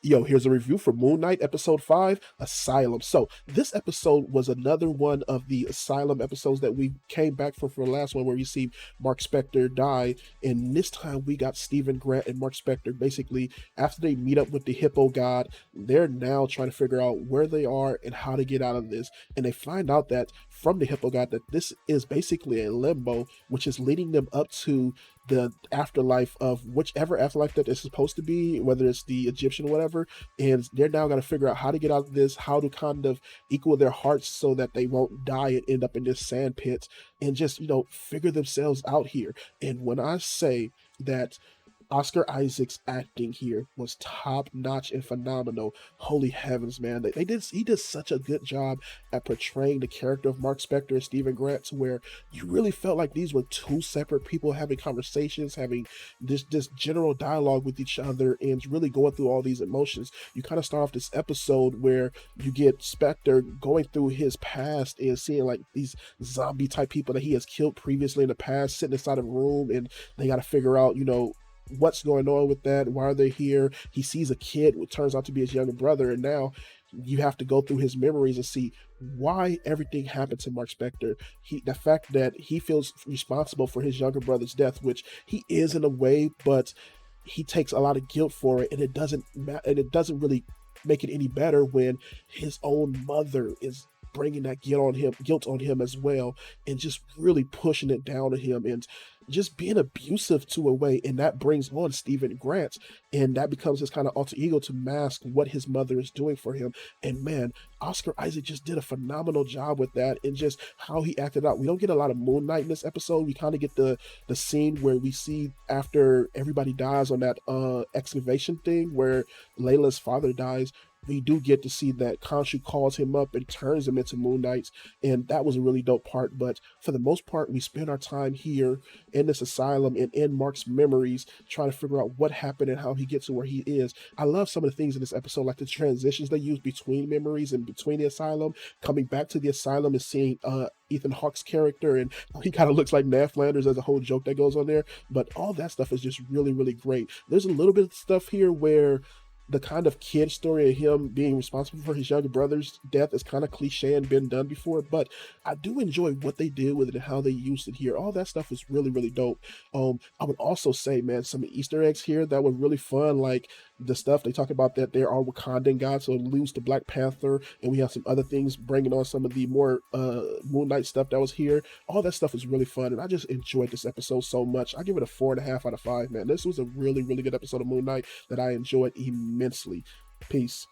Yo, here's a review for Moon Knight Episode 5, Asylum. So, this episode was another one of the Asylum episodes that we came back for the last one where we see Mark Spector die. And this time we got Stephen Grant and Mark Spector basically, after they meet up with the Hippo God, they're now trying to figure out where they are and how to get out of this. And they find out that from the Hippo God that this is basically a limbo, which is leading them up to the afterlife of whichever afterlife that is supposed to be, whether it's the Egyptian or whatever. And they're now going to figure out how to get out of this, how to kind of equal their hearts so that they won't die and end up in this sand pit and just, figure themselves out here. And when I say that Oscar Isaac's acting here was top notch and phenomenal. Holy heavens, man! He did such a good job at portraying the character of Mark Spector and Stephen Grant to where you really felt like these were two separate people having conversations, having this general dialogue with each other, and really going through all these emotions. You kind of start off this episode where you get Spector going through his past and seeing like these zombie type people that he has killed previously in the past, sitting inside a room, and they got to figure out, what's going on with that, why are they here. He sees a kid who turns out to be his younger brother, and now you have to go through his memories and see why everything happened to Mark Spector. The fact that he feels responsible for his younger brother's death, which he is in a way, but he takes a lot of guilt for it, and it doesn't really make it any better when his own mother is bringing that guilt on him as well, and just really pushing it down to him and just being abusive to a way. And that brings on Stephen Grant, and that becomes his kind of alter ego to mask what his mother is doing for him. And man, Oscar Isaac just did a phenomenal job with that, and just how he acted out. We don't get a lot of Moon Knight in this episode. We kind of get the scene where we see after everybody dies on that excavation thing where Layla's father dies. We do get to see that Khonshu calls him up and turns him into Moon Knights, and that was a really dope part. But for the most part, we spend our time here in this asylum and in Mark's memories, trying to figure out what happened and how he gets to where he is. I love some of the things in this episode, like the transitions they use between memories and between the asylum, coming back to the asylum and seeing Ethan Hawke's character, and he kind of looks like Ned Flanders. There's a whole joke that goes on there, but all that stuff is just really, really great. There's a little bit of stuff here where the kind of kid story of him being responsible for his younger brother's death is kind of cliche and been done before, but I do enjoy what they did with it and how they used it here. All that stuff is really, really dope. I would also say, man, some Easter eggs here that were really fun, like the stuff they talk about that there are Wakandan gods, so it alludes to Black Panther, and we have some other things bringing on some of the more Moon Knight stuff that was here. All that stuff is really fun, and I just enjoyed this episode so much. I give it a 4.5 out of 5, man. This was a really, really good episode of Moon Knight that I enjoyed immensely. Peace.